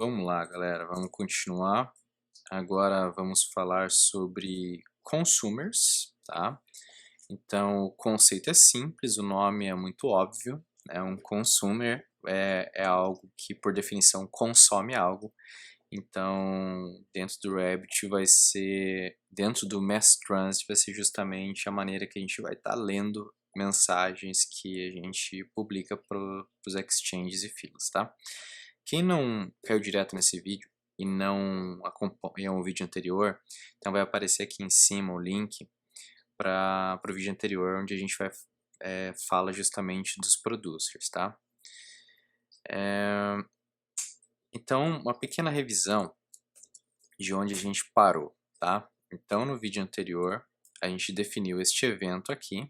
Vamos lá, galera, vamos continuar. Agora vamos falar sobre consumers, tá? Então, o conceito é simples, o nome é muito óbvio, né? Um consumer é algo que, por definição, consome algo. Então, dentro do Rabbit vai ser, dentro do Mass Transit vai ser justamente a maneira que a gente vai estar lendo mensagens que a gente publica para os exchanges e filas, tá? Quem não caiu direto nesse vídeo e não acompanhou o vídeo anterior, então vai aparecer aqui em cima o link para o vídeo anterior, onde a gente vai fala justamente dos producers, tá? Então, uma pequena revisão de onde a gente parou, tá? Então, no vídeo anterior, a gente definiu este evento aqui,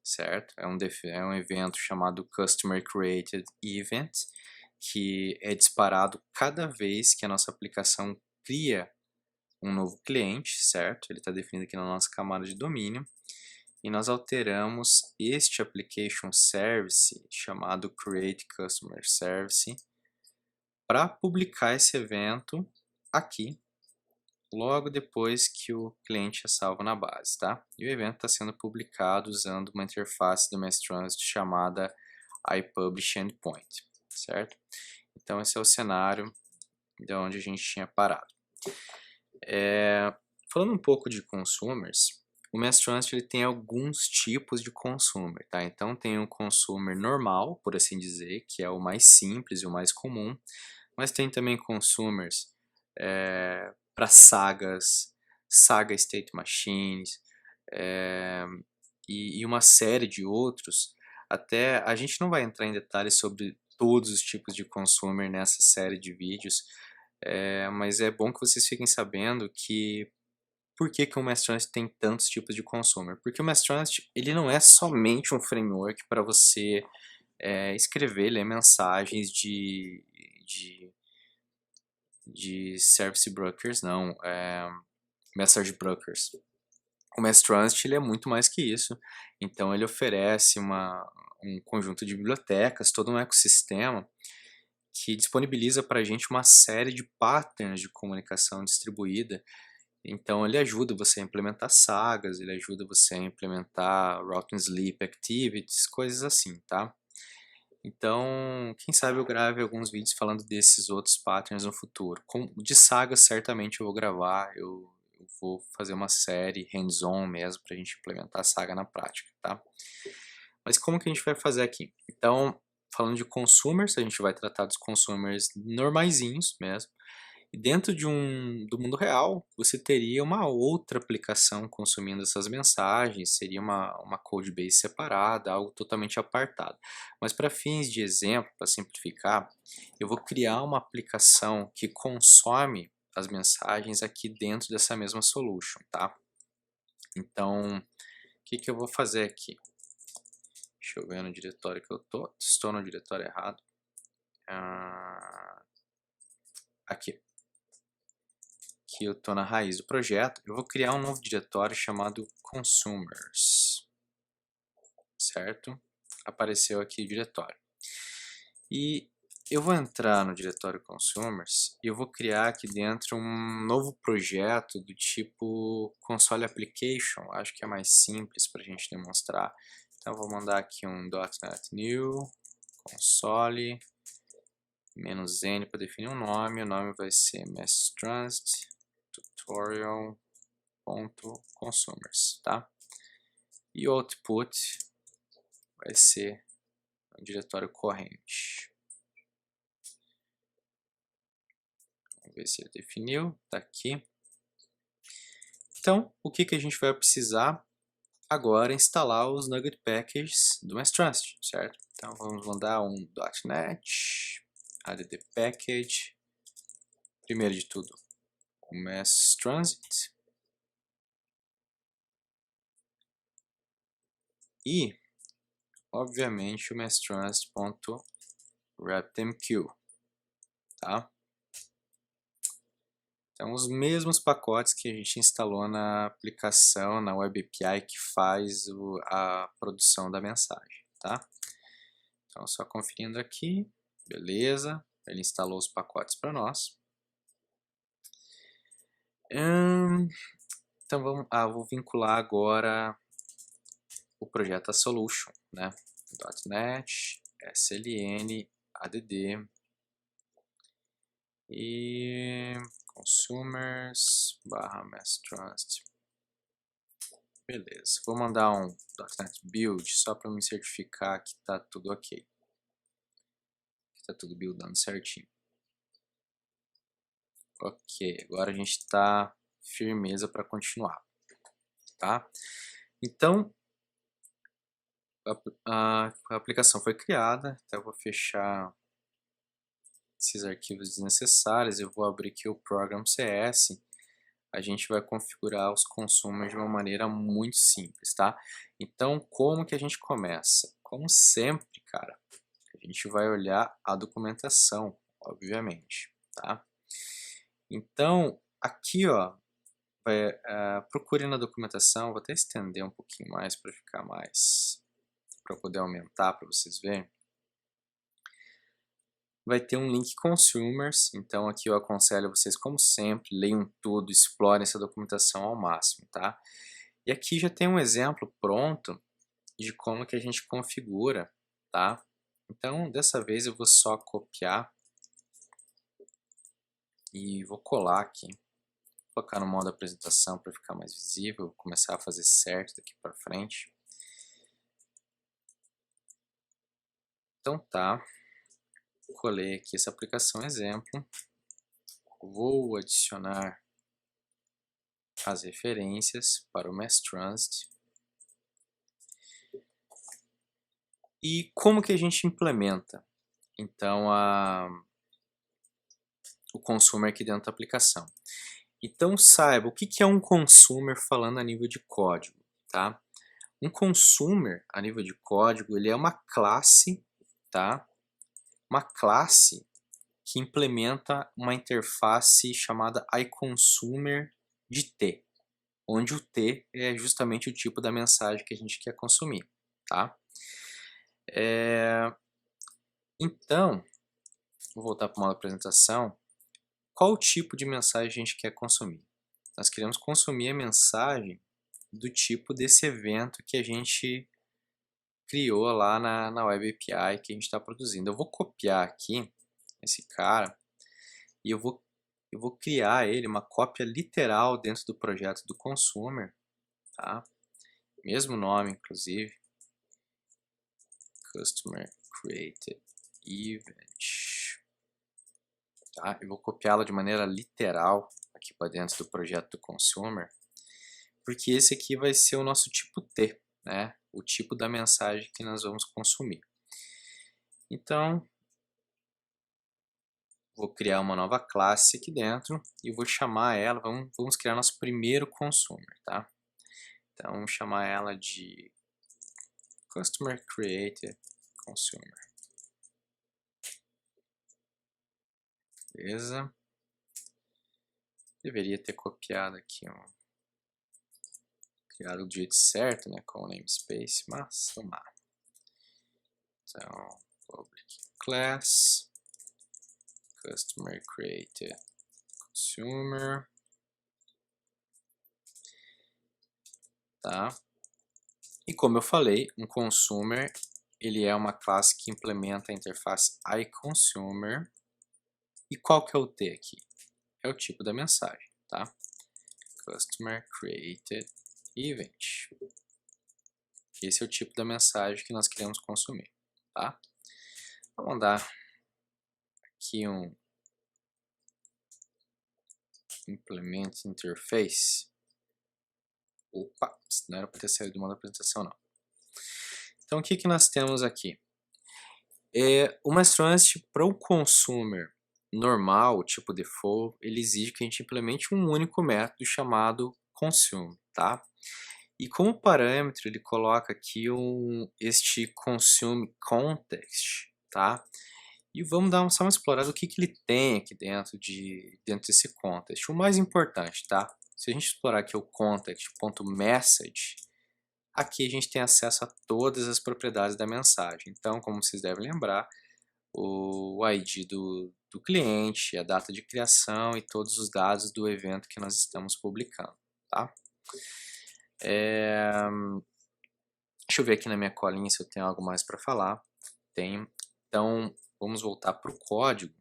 certo? É um evento chamado Customer Created Event, que é disparado cada vez que a nossa aplicação cria um novo cliente, certo? Ele está definido aqui na nossa camada de domínio. E nós alteramos este application service, chamado Create Customer Service, para publicar esse evento aqui, logo depois que o cliente é salvo na base, tá? E o evento está sendo publicado usando uma interface do Mass Transit chamada iPublish Endpoint, certo? Então esse é o cenário de onde a gente tinha parado. Falando um pouco de consumers, o Mass Transit ele tem alguns tipos de consumer, tá? Então tem um consumer normal, por assim dizer, que é o mais simples e o mais comum, mas tem também consumers para sagas, Saga State Machines e uma série de outros. Até a gente não vai entrar em detalhes sobre todos os tipos de consumer nessa série de vídeos, mas é bom que vocês fiquem sabendo que por que o Mass Transit tem tantos tipos de consumer? Porque o Mass Transit ele não é somente um framework para você escrever, ler mensagens de service brokers, não, message brokers. O Mass Transit ele é muito mais que isso. Então ele oferece um conjunto de bibliotecas, todo um ecossistema que disponibiliza para a gente uma série de patterns de comunicação distribuída. Então ele ajuda você a implementar sagas, ele ajuda você a implementar Route and Sleep Activities, coisas assim, tá? Então, quem sabe eu grave alguns vídeos falando desses outros patterns no futuro. De sagas, certamente eu vou gravar, eu vou fazer uma série hands-on mesmo para a gente implementar a saga na prática, tá? Mas como que a gente vai fazer aqui? Então, falando de consumers, a gente vai tratar dos consumers normaizinhos mesmo. E dentro do mundo real, você teria uma outra aplicação consumindo essas mensagens, seria uma codebase separada, algo totalmente apartado. Mas para fins de exemplo, para simplificar, eu vou criar uma aplicação que consome as mensagens aqui dentro dessa mesma solution, tá? Então, o que eu vou fazer aqui? Deixa eu ver no diretório que eu estou no diretório errado. Aqui. Que eu estou na raiz do projeto, eu vou criar um novo diretório chamado consumers, certo? Apareceu aqui o diretório. E eu vou entrar no diretório consumers e eu vou criar aqui dentro um novo projeto do tipo console application, acho que é mais simples para a gente demonstrar. Então eu vou mandar aqui um .NET New, console, -n para definir um nome, o nome vai ser Mass Transit tutorial.consumers, tá? E o output vai ser o diretório corrente. Vamos ver se ele definiu, tá aqui. Então, o que a gente vai precisar agora é instalar os Nugget Packages do Mass Transit, certo? Então vamos mandar um .NET add package, primeiro de tudo, o Mass Transit. E, obviamente, o masstransit.wrapMQ, tá? Então, os mesmos pacotes que a gente instalou na aplicação, na Web API que faz a produção da mensagem, tá? Então, só conferindo aqui, beleza. Ele instalou os pacotes para nós. Então vou vincular agora o projeto a solution, né? .NET, SLN, ADD e consumers /mass trust. Beleza, vou mandar um .NET build só para me certificar que está tudo ok. Que está tudo buildando certinho. Ok, agora a gente está firmeza para continuar, tá? Então, a aplicação foi criada, então eu vou fechar esses arquivos desnecessários, eu vou abrir aqui o Program CS, a gente vai configurar os consumers de uma maneira muito simples, tá? Então, como que a gente começa? Como sempre, cara, a gente vai olhar a documentação, obviamente, tá? Então, aqui, ó, procure na documentação, vou até estender um pouquinho mais para ficar mais, para poder aumentar para vocês verem. Vai ter um link consumers, então aqui eu aconselho vocês, como sempre, leiam tudo, explorem essa documentação ao máximo, tá? E aqui já tem um exemplo pronto de como que a gente configura, tá? Então, dessa vez eu vou só copiar e vou colar aqui. Vou colocar no modo apresentação para ficar mais visível, vou começar a fazer certo daqui para frente. Então tá, colei aqui essa aplicação exemplo, vou adicionar as referências para o Mass Transit. E como que a gente implementa, então, o consumer aqui dentro da aplicação? Então, saiba o que é um consumer falando a nível de código, tá? Um consumer, a nível de código, ele é uma classe, tá? Uma classe que implementa uma interface chamada iConsumer de T, onde o T é justamente o tipo da mensagem que a gente quer consumir, tá? Então, vou voltar para o modo apresentação. Qual tipo de mensagem a gente quer consumir? Nós queremos consumir a mensagem do tipo desse evento que a gente criou lá na Web API que a gente está produzindo. Eu vou copiar aqui esse cara e eu vou criar ele, uma cópia literal dentro do projeto do consumer, tá? Mesmo nome, inclusive. Customer Created Event. Tá? Eu vou copiá-la de maneira literal aqui para dentro do projeto do consumer, porque esse aqui vai ser o nosso tipo T, né? O tipo da mensagem que nós vamos consumir. Então, vou criar uma nova classe aqui dentro e vou chamar ela, vamos criar nosso primeiro consumer, tá? Então, vamos chamar ela de Customer Created Consumer. Beleza? Deveria ter copiado aqui, criado do jeito certo, né, com o namespace, mas vamos lá. Então, public class, customer created consumer, tá? E como eu falei, um consumer, ele é uma classe que implementa a interface iConsumer. E qual que é o T aqui? É o tipo da mensagem, tá? Customer created event. Esse é o tipo da mensagem que nós queremos consumir, tá? Vamos dar aqui um implement interface. Opa, não era para ter saído de uma apresentação, não. Então, o que nós temos aqui? O Mass Transit para o consumer normal, tipo default, ele exige que a gente implemente um único método chamado consume, tá? E como parâmetro, ele coloca aqui este consume context, tá? E vamos dar só uma explorada do que ele tem aqui dentro desse context. O mais importante, tá? Se a gente explorar aqui o context.message, aqui a gente tem acesso a todas as propriedades da mensagem. Então, como vocês devem lembrar, o ID do cliente, a data de criação e todos os dados do evento que nós estamos publicando, tá? Deixa eu ver aqui na minha colinha se eu tenho algo mais para falar. Tenho. Então, vamos voltar para o código.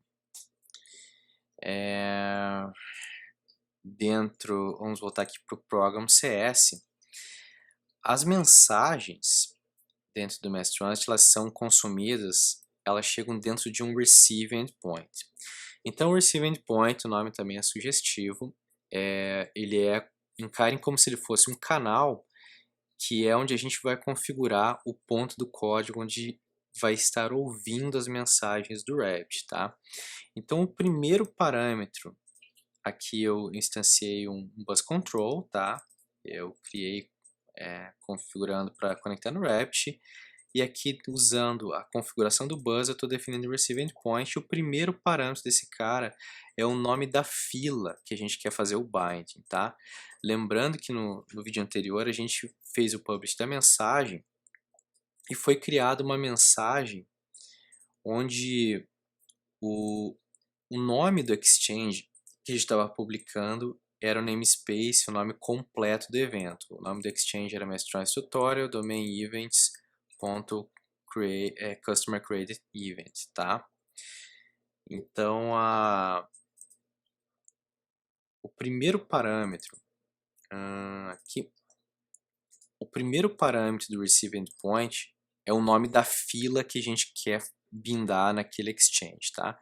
Vamos voltar aqui para o Program CS. As mensagens dentro do Mass Transit, elas são consumidas, elas chegam dentro de um Receive Endpoint. Então, o Receive Endpoint, o nome também é sugestivo, encarem como se ele fosse um canal, que é onde a gente vai configurar o ponto do código onde vai estar ouvindo as mensagens do Rabbit, tá? Então, o primeiro parâmetro, aqui eu instanciei um bus control, tá? Eu criei configurando para conectar no Rabbit. E aqui, usando a configuração do bus, eu estou definindo o Receive Endpoint. O primeiro parâmetro desse cara é o nome da fila que a gente quer fazer o binding, tá? Lembrando que no vídeo anterior a gente fez o publish da mensagem e foi criada uma mensagem onde o nome do exchange que a gente estava publicando era o namespace, o nome completo do evento. O nome do exchange era Mass Transit Tutorial, domain events, customer created event, tá? Então, o primeiro parâmetro aqui, o primeiro parâmetro do Receive Endpoint é o nome da fila que a gente quer bindar naquele exchange, tá?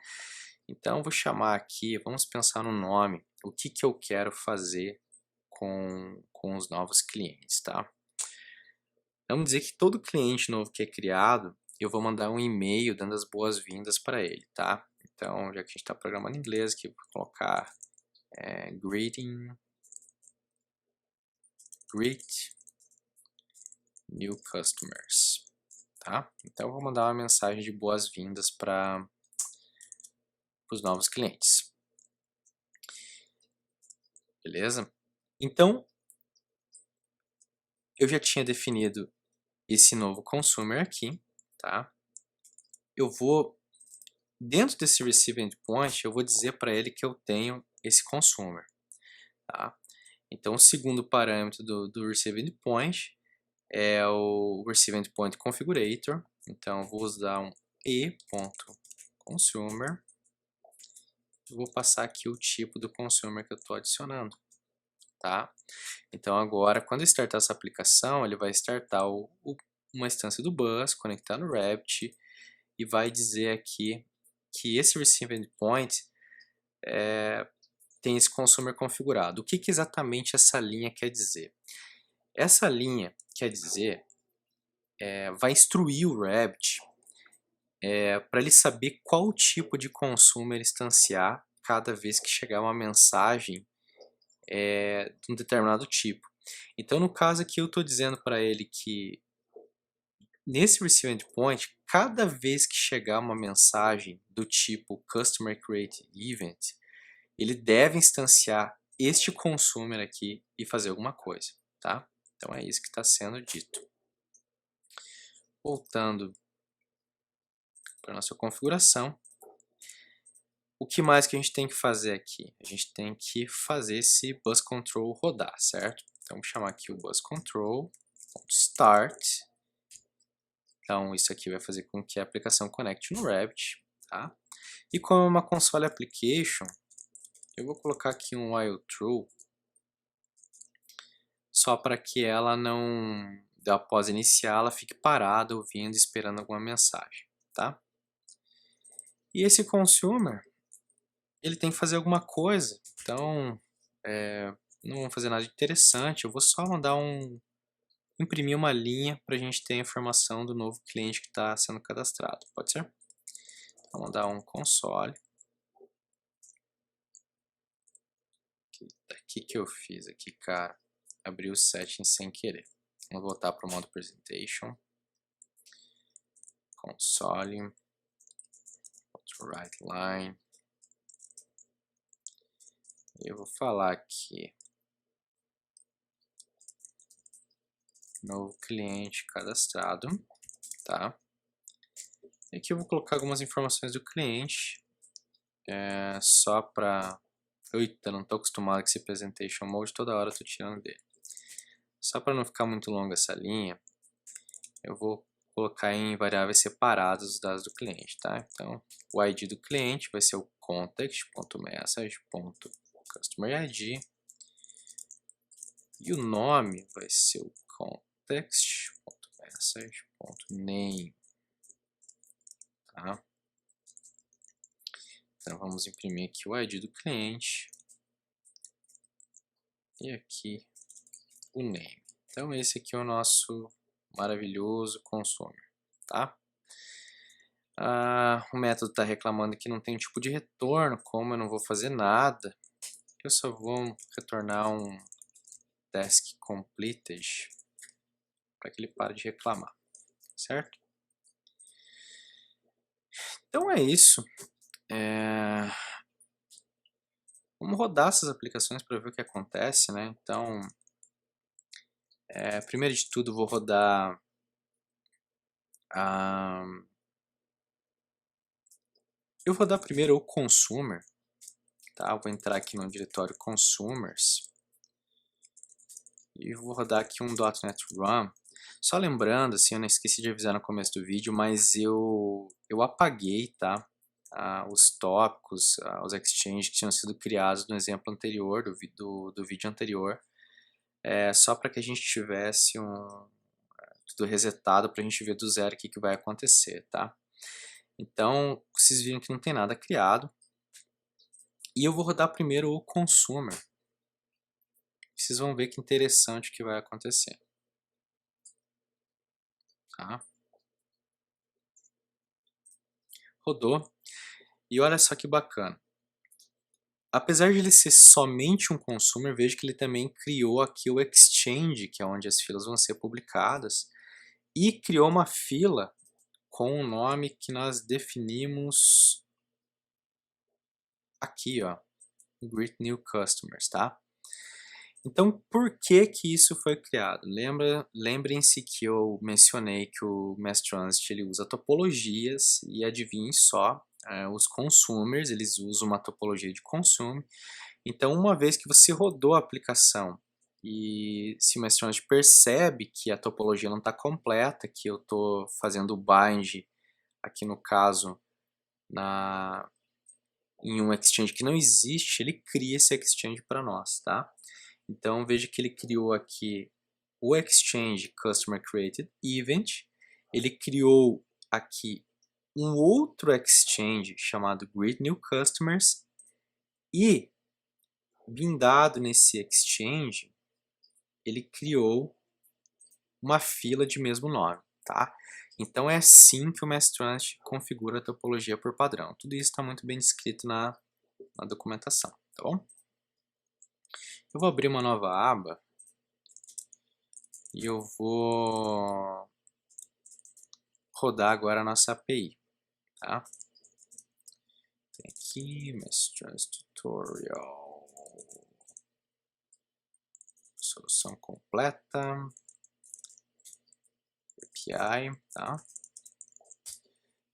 Então, eu vou chamar aqui, vamos pensar no nome, o que eu quero fazer com os novos clientes, tá? Vamos dizer que todo cliente novo que é criado, eu vou mandar um e-mail dando as boas-vindas para ele, tá? Então, já que a gente está programando em inglês, aqui eu vou colocar greet new customers, tá? Então, eu vou mandar uma mensagem de boas-vindas para os novos clientes. Beleza? Então, eu já tinha definido esse novo consumer aqui, tá? Eu vou, dentro desse Receive Endpoint, eu vou dizer para ele que eu tenho esse consumer, tá? Então, o segundo parâmetro do Receive Endpoint é o Receive Endpoint Configurator. Então, eu vou usar um e.consumer. Eu vou passar aqui o tipo do consumer que eu estou adicionando, tá? Então, agora, quando eu startar essa aplicação, ele vai startar uma instância do bus, conectar no Rabbit, e vai dizer aqui que esse Receive Endpoint tem esse consumer configurado. O que exatamente essa linha quer dizer? Essa linha quer dizer, vai instruir o Rabbit para ele saber qual tipo de consumer instanciar cada vez que chegar uma mensagem de um determinado tipo. Então, no caso aqui, eu estou dizendo para ele que nesse Receive Endpoint, cada vez que chegar uma mensagem do tipo Customer Create Event, ele deve instanciar este consumer aqui e fazer alguma coisa, tá? Então é isso que está sendo dito. Voltando para a nossa configuração, o que mais que a gente tem que fazer aqui? A gente tem que fazer esse bus control rodar, certo? Então vou chamar aqui o bus control start. Então isso aqui vai fazer com que a aplicação conecte no Rabbit, tá? E como é uma console application, eu vou colocar aqui um while true só para que ela não, após iniciar, ela fique parada, ouvindo, esperando alguma mensagem, tá? E esse consumer, ele tem que fazer alguma coisa, então não vamos fazer nada de interessante, eu vou só mandar imprimir uma linha para a gente ter a informação do novo cliente que está sendo cadastrado, pode ser? Vou mandar um console. Daqui que eu fiz aqui, cara, abri o settings sem querer. Vamos voltar para o modo presentation, console, write line. Eu vou falar aqui, novo cliente cadastrado, tá? E aqui eu vou colocar algumas informações do cliente, só para... Eita, não estou acostumado com esse Presentation Mode, toda hora estou tirando dele. Só para não ficar muito longa essa linha, eu vou colocar em variáveis separadas os dados do cliente, tá? Então, o ID do cliente vai ser o context.message.customerID e o nome vai ser o context.message.name, tá? Então, vamos imprimir aqui o ID do cliente e aqui o name. Então, esse aqui é o nosso maravilhoso consumer, tá? O método está reclamando que não tem tipo de retorno, como eu não vou fazer nada, eu só vou retornar um task completed para que ele pare de reclamar, certo? Então é isso. Vamos rodar essas aplicações para ver o que acontece, né? Então, primeiro de tudo, vou rodar eu vou rodar primeiro o consumer, tá? Eu vou entrar aqui no diretório consumers e vou rodar aqui um .NET Run. Só lembrando, assim, eu não esqueci de avisar no começo do vídeo, mas eu apaguei, tá? Os tópicos, os exchanges que tinham sido criados no exemplo anterior, do vídeo anterior, só para que a gente tivesse tudo resetado para a gente ver do zero o que vai acontecer, tá? Então, vocês viram que não tem nada criado. E eu vou rodar primeiro o consumer. Vocês vão ver que interessante o que vai acontecer. Tá? Rodou. E olha só que bacana. Apesar de ele ser somente um consumer, veja que ele também criou aqui o exchange, que é onde as filas vão ser publicadas, e criou uma fila com o nome que nós definimos aqui, ó, Greet New Customers, tá? Então, por que que isso foi criado? Lembrem-se que eu mencionei que o Mass Transit ele usa topologias e adivinhem só, os consumers, eles usam uma topologia de consume. Então, uma vez que você rodou a aplicação e se o Mass Transit percebe que a topologia não está completa, que eu estou fazendo o bind, aqui no caso, em um exchange que não existe, ele cria esse exchange para nós, tá? Então veja que ele criou aqui o Exchange Customer Created Event, ele criou aqui um outro Exchange chamado Greet New Customers e bindado nesse Exchange, ele criou uma fila de mesmo nome, tá? Então é assim que o Mass Transit configura a topologia por padrão. Tudo isso está muito bem descrito na documentação, tá bom? Eu vou abrir uma nova aba e eu vou rodar agora a nossa API, tá? Tem aqui, Mass Transit Tutorial, solução completa, API, tá?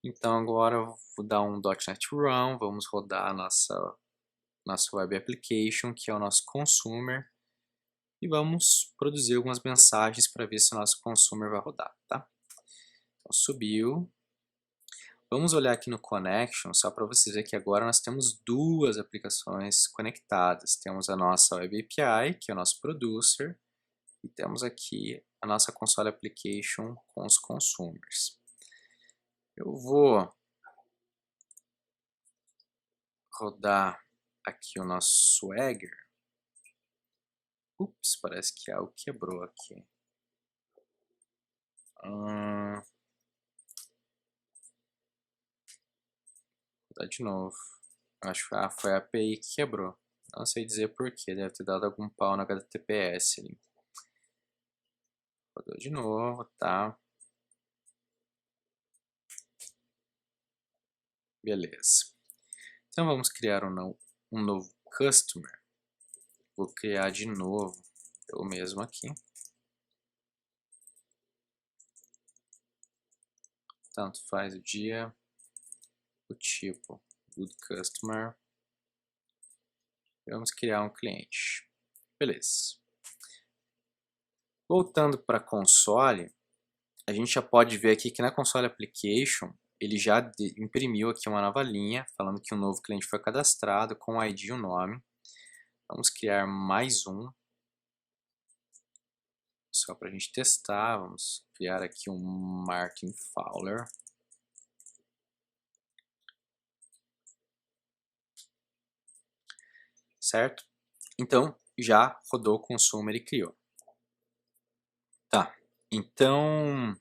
Então agora eu vou dar um .NET Run, vamos rodar a nossa Web Application, que é o nosso consumer, e vamos produzir algumas mensagens para ver se o nosso consumer vai rodar, tá? Então subiu. Vamos olhar aqui no Connection, só para vocês verem que agora nós temos duas aplicações conectadas. Temos a nossa Web API, que é o nosso producer, e temos aqui a nossa Console Application com os consumers. Eu vou rodar aqui o nosso Swagger. Ups, parece que algo quebrou aqui. Vou rodar de novo. Acho que foi a API que quebrou. Não sei dizer porquê, deve ter dado algum pau no HTTPS ali. Rodou de novo, tá? Beleza. Então vamos criar um novo customer. Vou criar de novo eu mesmo aqui. tanto faz o dia, o tipo, good customer. Vamos criar um cliente. Beleza. Voltando para console, a gente já pode ver aqui que na console application, ele já imprimiu aqui uma nova linha, falando que um novo cliente foi cadastrado com o ID e o nome. Vamos criar mais um, só para a gente testar. Vamos criar aqui um Martin Fowler. Certo? Então, já rodou o consumer e criou. Tá, então,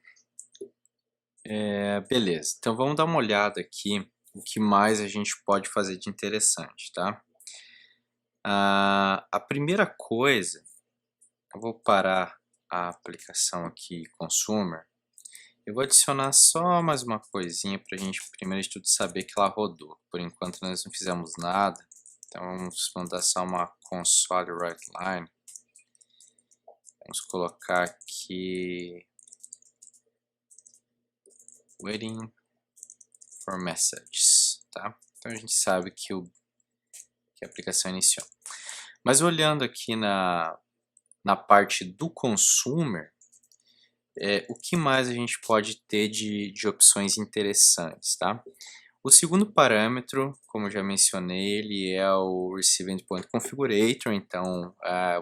beleza. Então, vamos dar uma olhada aqui o que mais a gente pode fazer de interessante, tá? A primeira coisa, eu vou parar a aplicação aqui, Consumer. Eu vou adicionar só mais uma coisinha para a gente, primeiro de tudo, saber que ela rodou. Por enquanto, nós não fizemos nada. Então, vamos mandar só uma console write-line. Vamos colocar aqui waiting for messages, tá? Então a gente sabe que a aplicação iniciou. Mas olhando aqui na parte do consumer, o que mais a gente pode ter de opções interessantes, tá? O segundo parâmetro, como eu já mencionei, ele é o Receive Endpoint Configurator. Então,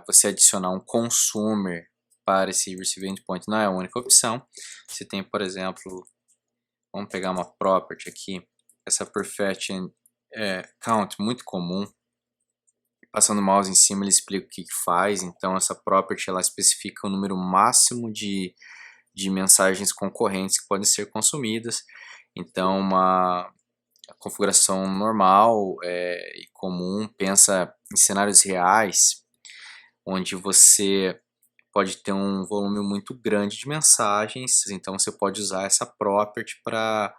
você adicionar um consumer para esse Receive Endpoint não é a única opção. Você tem, por exemplo, vamos pegar uma property aqui, essa perfect count, muito comum. Passando o mouse em cima, ele explica o que faz. Então, essa property ela especifica o número máximo de mensagens concorrentes que podem ser consumidas. Então, uma configuração normal e comum pensa em cenários reais, onde você pode ter um volume muito grande de mensagens. Então, você pode usar essa property para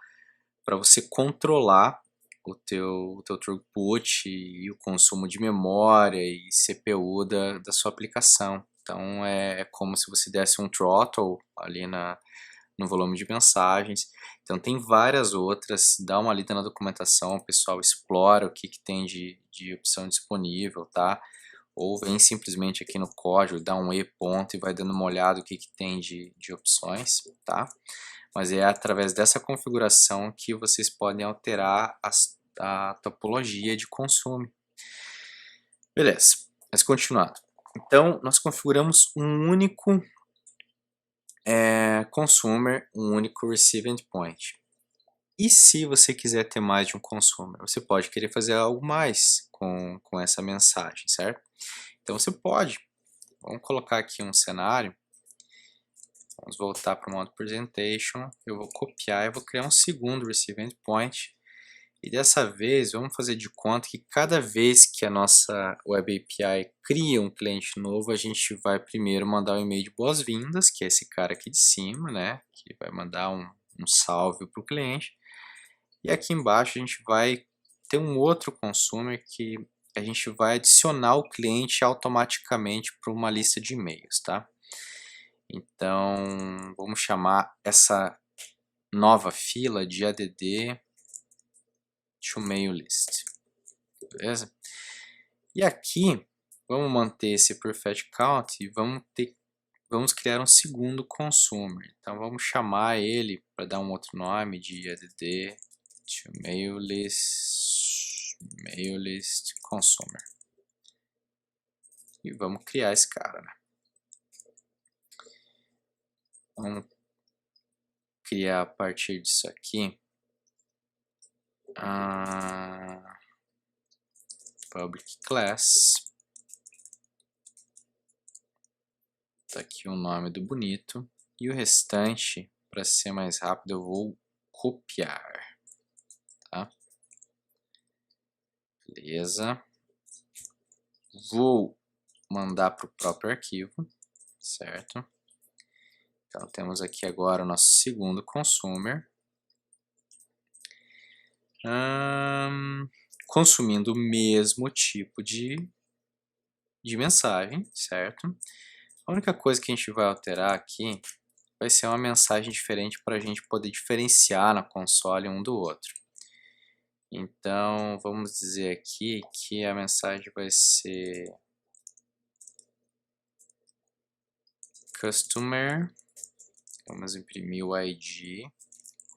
você controlar o teu throughput e o consumo de memória e CPU da sua aplicação. Então, é como se você desse um throttle ali no volume de mensagens. Então, tem várias outras. Dá uma lida na documentação, o pessoal explora o que tem de opção disponível, tá? Ou vem simplesmente aqui no código, dá um E ponto e vai dando uma olhada o que tem de opções, tá? Mas é através dessa configuração que vocês podem alterar a topologia de consumo. Beleza, mas continuando. Então, nós configuramos um único consumer, um único receive endpoint. E se você quiser ter mais de um consumer, você pode querer fazer algo mais com essa mensagem, certo? Então você pode. Vamos colocar aqui um cenário. Vamos voltar para o modo Presentation. Eu vou copiar e vou criar um segundo Receive Endpoint. E dessa vez, vamos fazer de conta que cada vez que a nossa Web API cria um cliente novo, a gente vai primeiro mandar um e-mail de boas-vindas, que é esse cara aqui de cima, né? Que vai mandar um salve para o cliente. E aqui embaixo a gente vai ter um outro consumer que a gente vai adicionar o cliente automaticamente para uma lista de e-mails, tá? Então, vamos chamar essa nova fila de add to mail list, beleza? E aqui, vamos manter esse perfect count e vamos criar um segundo consumer. Então, vamos chamar ele, para dar um outro nome, de add to mail list consumer. E vamos criar esse cara, né? Vamos criar a partir disso aqui public class. Tá aqui o nome do bonito. E o restante, para ser mais rápido, eu vou copiar. Tá? Beleza. Vou mandar para o próprio arquivo, certo? Então, temos aqui agora o nosso segundo consumer. Consumindo o mesmo tipo de mensagem, certo? A única coisa que a gente vai alterar aqui vai ser uma mensagem diferente para a gente poder diferenciar na console um do outro. Então, vamos dizer aqui que a mensagem vai ser customer, vamos imprimir o ID,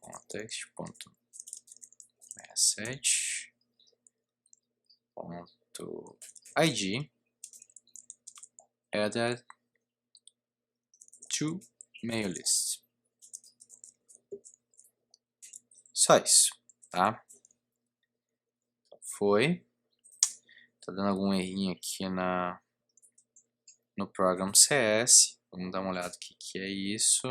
context.message.id added to mail list. Só isso, tá? Foi. Tá dando algum errinho aqui no Program CS. Vamos dar uma olhada o que é isso.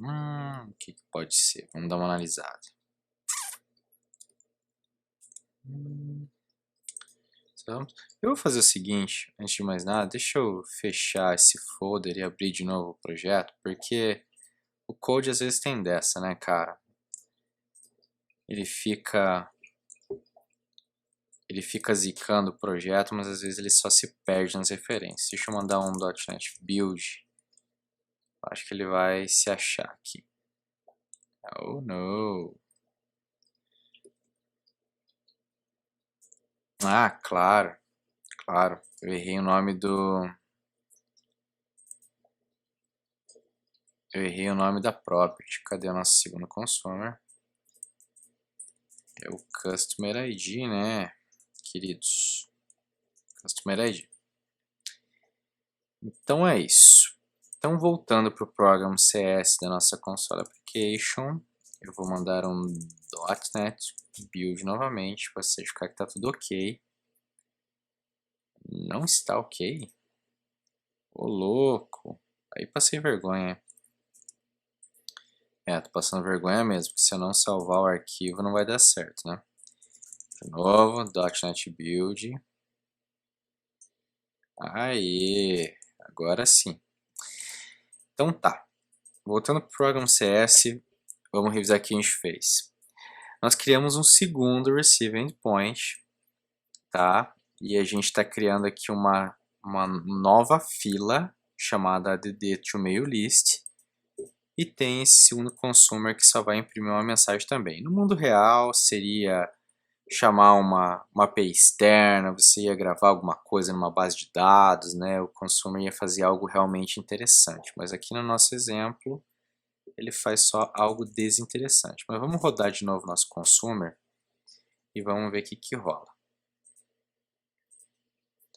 O que pode ser? Vamos dar uma analisada. Eu vou fazer o seguinte, antes de mais nada, deixa eu fechar esse folder e abrir de novo o projeto, porque o code às vezes tem dessa, né, cara? Ele fica zicando o projeto, mas às vezes ele só se perde nas referências. Deixa eu mandar um .NET Build. Acho que ele vai se achar aqui. Oh, não. Ah, claro. Claro. Eu errei o nome do... Eu errei o nome da property. Cadê o nosso segundo consumer? É o Customer ID, né, queridos? Customer ID. Então é isso. Então, voltando para o Program CS da nossa console application, eu vou mandar um .NET Build novamente para certificar que está tudo ok. Não está ok? Ô, louco! Aí passei vergonha. Tô passando vergonha mesmo, porque se eu não salvar o arquivo não vai dar certo, né? De novo, .NET Build. Aí, agora sim. Então tá. Voltando para o Program CS, vamos revisar o que a gente fez. Nós criamos um segundo Receive Endpoint, tá? E a gente está criando aqui uma nova fila chamada add to mail list. E tem esse segundo consumer que só vai imprimir uma mensagem também. No mundo real seria chamar uma API externa, você ia gravar alguma coisa numa base de dados, né? O consumer ia fazer algo realmente interessante. Mas aqui no nosso exemplo, ele faz só algo desinteressante. Mas vamos rodar de novo nosso consumer e vamos ver o que rola.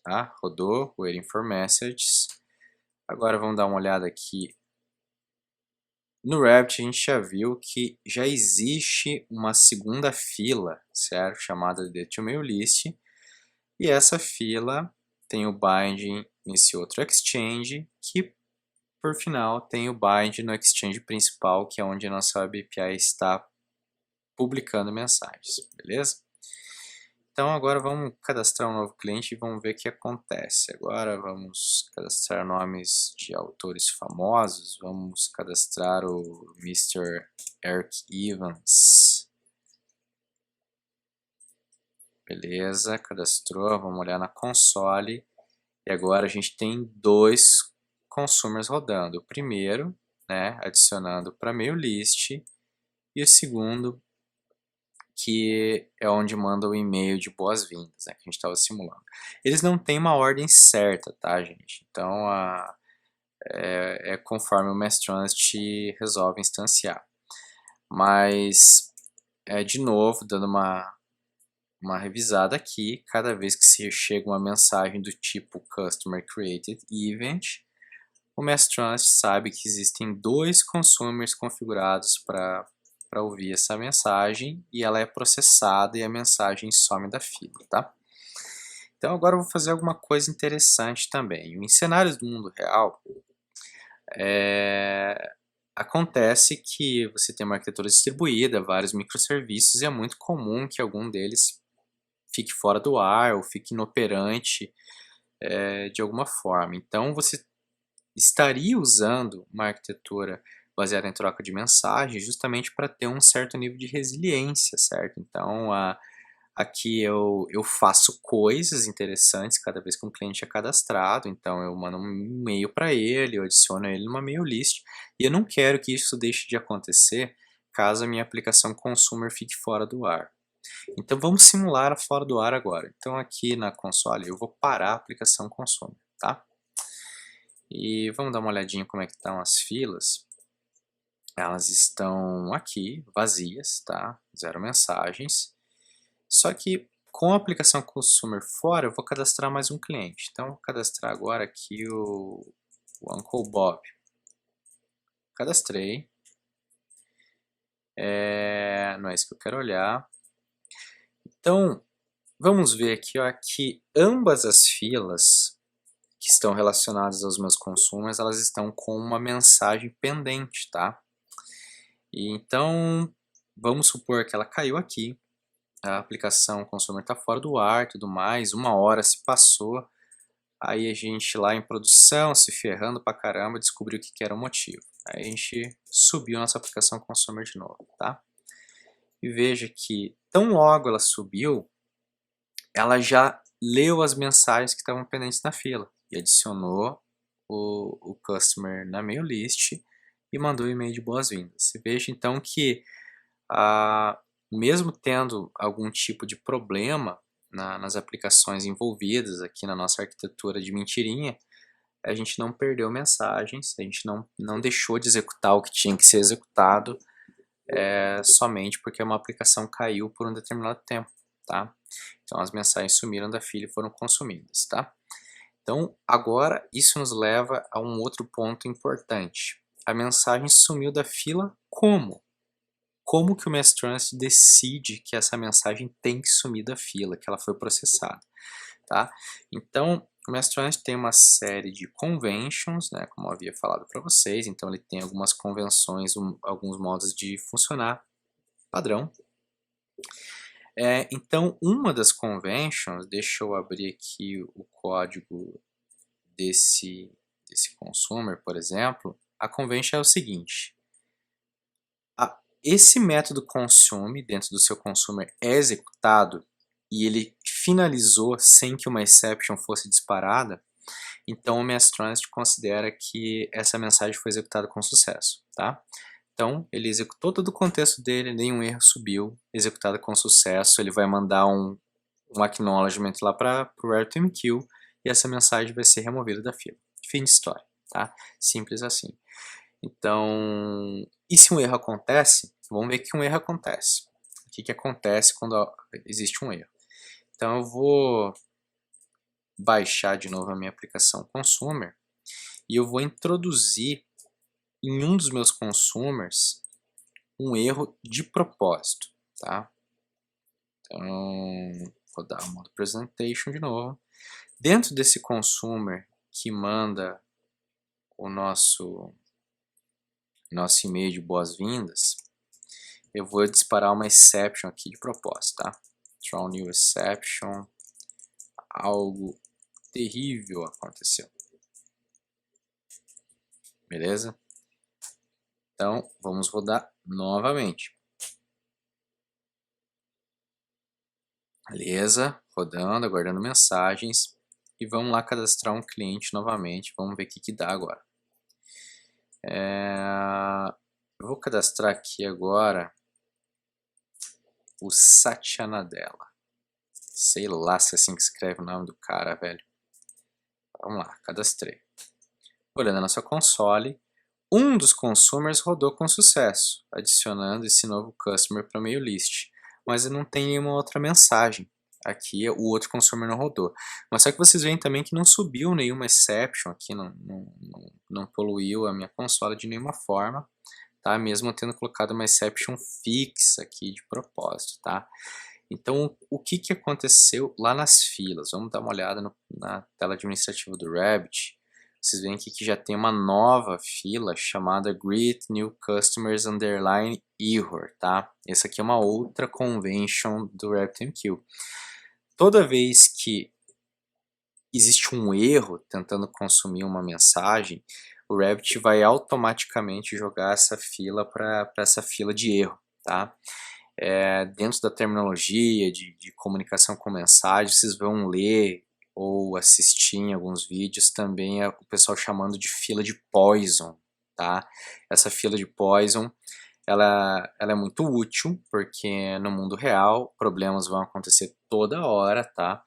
Tá? Rodou, waiting for messages. Agora vamos dar uma olhada aqui. No Rabbit a gente já viu que já existe uma segunda fila, certo? Chamada de toMailList. E essa fila tem o binding nesse outro exchange, que por final tem o binding no exchange principal, que é onde a nossa Web API está publicando mensagens, beleza? Então agora vamos cadastrar um novo cliente e vamos ver o que acontece. Agora vamos cadastrar nomes de autores famosos. Vamos cadastrar o Mr. Eric Evans. Beleza, cadastrou. Vamos olhar na console. E agora a gente tem dois consumers rodando. O primeiro, né, adicionando para mail list. E o segundo, que é onde manda o e-mail de boas-vindas, né, que a gente estava simulando. Eles não têm uma ordem certa, tá, gente? Então, é conforme o Mass Transit resolve instanciar. Mas, de novo, dando uma revisada aqui, cada vez que se chega uma mensagem do tipo Customer Created Event, o Mass Transit sabe que existem dois consumers configurados para ouvir essa mensagem e ela é processada e a mensagem some da fila, tá? Então agora eu vou fazer alguma coisa interessante também. Em cenários do mundo real, acontece que você tem uma arquitetura distribuída, vários microserviços e é muito comum que algum deles fique fora do ar ou fique inoperante de alguma forma. Então você estaria usando uma arquitetura baseada em troca de mensagens justamente para ter um certo nível de resiliência, certo? Então, Aqui eu faço coisas interessantes cada vez que um cliente é cadastrado, então eu mando um e-mail para ele, eu adiciono ele numa mail list, e eu não quero que isso deixe de acontecer caso a minha aplicação consumer fique fora do ar. Então vamos simular a fora do ar agora. Então aqui na console eu vou parar a aplicação consumer, tá? E vamos dar uma olhadinha como é que estão as filas. Elas estão aqui, vazias, tá? Zero mensagens. Só que com a aplicação consumer fora, eu vou cadastrar mais um cliente. Então, eu vou cadastrar agora aqui o Uncle Bob. Cadastrei. Não é isso que eu quero olhar. Então, vamos ver aqui ó, que ambas as filas que estão relacionadas aos meus consumers, elas estão com uma mensagem pendente, tá? E então, vamos supor que ela caiu aqui. A aplicação consumer está fora do ar e tudo mais, 1 hora se passou, aí a gente lá em produção, se ferrando pra caramba, descobriu o que era o motivo. Aí a gente subiu nossa aplicação consumer de novo, tá? E veja que tão logo ela subiu, ela já leu as mensagens que estavam pendentes na fila e adicionou o customer na mail list e mandou um e-mail de boas-vindas. Veja então que mesmo tendo algum tipo de problema nas aplicações envolvidas aqui na nossa arquitetura de mentirinha, a gente não perdeu mensagens, a gente não deixou de executar o que tinha que ser executado somente porque uma aplicação caiu por um determinado tempo, tá? Então as mensagens sumiram da fila e foram consumidas, tá? Então agora isso nos leva a um outro ponto importante. A mensagem sumiu da fila como? Como que o Mass Transit decide que essa mensagem tem que sumir da fila, que ela foi processada, tá? Então, o Mass Transit tem uma série de conventions, né, como eu havia falado para vocês, então ele tem algumas convenções, alguns modos de funcionar padrão. Então, uma das conventions, deixa eu abrir aqui o código desse consumer, por exemplo, a convention é o seguinte: esse método consume dentro do seu consumer é executado e ele finalizou sem que uma exception fosse disparada, então o Mass Transit considera que essa mensagem foi executada com sucesso, tá? Então ele executou todo o contexto dele, nenhum erro subiu, executado com sucesso, ele vai mandar um acknowledgement lá para o RabbitMQ e essa mensagem vai ser removida da fila. Fim de história, tá? Simples assim. Então, e se um erro acontece? Vamos ver que um erro acontece. O que acontece quando existe um erro? Então eu vou baixar de novo a minha aplicação consumer e eu vou introduzir em um dos meus consumers um erro de propósito, tá? Então, vou dar o modo presentation de novo. Dentro desse consumer que manda o nosso e-mail de boas-vindas, eu vou disparar uma exception aqui de propósito, tá? Throw new exception, algo terrível aconteceu. Beleza? Então, vamos rodar novamente. Beleza, rodando, aguardando mensagens. E vamos lá cadastrar um cliente novamente. Vamos ver o que dá agora. Eu vou cadastrar aqui agora o Satya Nadella. Sei lá se é assim que escreve o nome do cara, velho. Vamos lá, cadastrei. Olhando a nossa console, um dos consumers rodou com sucesso, adicionando esse novo customer para mail list. Mas não tem nenhuma outra mensagem. Aqui o outro consumer não rodou. Mas só que vocês veem também que não subiu nenhuma exception aqui, não poluiu a minha console de nenhuma forma, tá? Mesmo tendo colocado uma exception fixa aqui de propósito, tá? Então, o que aconteceu lá nas filas? Vamos dar uma olhada na tela administrativa do Rabbit. Vocês veem aqui que já tem uma nova fila chamada Greet New Customers Underline Error, tá? Essa aqui é uma outra convention do RabbitMQ. Toda vez que existe um erro tentando consumir uma mensagem, o Rabbit vai automaticamente jogar essa fila para essa fila de erro, tá? dentro da terminologia de comunicação com mensagem, vocês vão ler ou assistir em alguns vídeos também o pessoal chamando de fila de Poisson, tá? Essa fila de Poisson, ela é muito útil, porque no mundo real problemas vão acontecer toda hora, tá?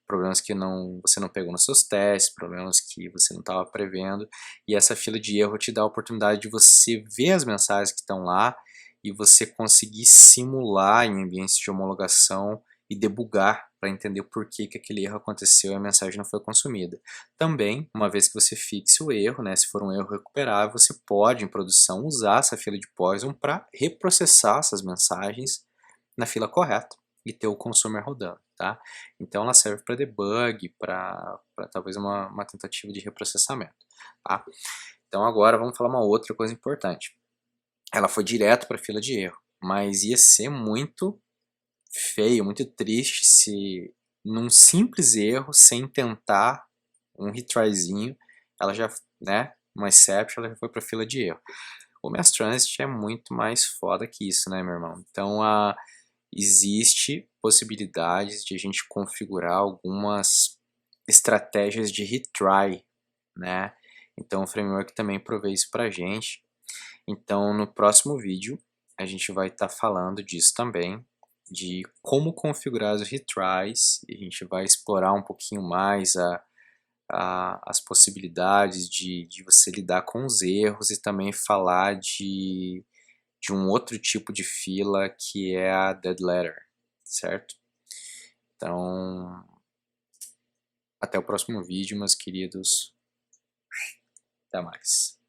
Problemas que você não pegou nos seus testes, problemas que você não estava prevendo, e essa fila de erro te dá a oportunidade de você ver as mensagens que estão lá e você conseguir simular em ambientes de homologação e debugar para entender por que aquele erro aconteceu e a mensagem não foi consumida. Também, uma vez que você fixe o erro, né, se for um erro recuperável, você pode, em produção, usar essa fila de Poisson para reprocessar essas mensagens na fila correta e ter o consumer rodando, tá? Então ela serve para debug, para talvez uma tentativa de reprocessamento, tá? Então agora vamos falar uma outra coisa importante. Ela foi direto para a fila de erro, mas ia ser muito feio, muito triste se num simples erro, sem tentar um retryzinho, ela já, né, uma exception, ela já foi para a fila de erro. O Mass Transit é muito mais foda que isso, né, meu irmão? Então, existe possibilidades de a gente configurar algumas estratégias de retry, né? Então, o framework também provê isso pra gente. Então, no próximo vídeo, a gente vai estar falando disso também, de como configurar os retries, e a gente vai explorar um pouquinho mais as possibilidades de você lidar com os erros e também falar de um outro tipo de fila que é a dead letter, certo? Então, até o próximo vídeo, meus queridos. Até mais.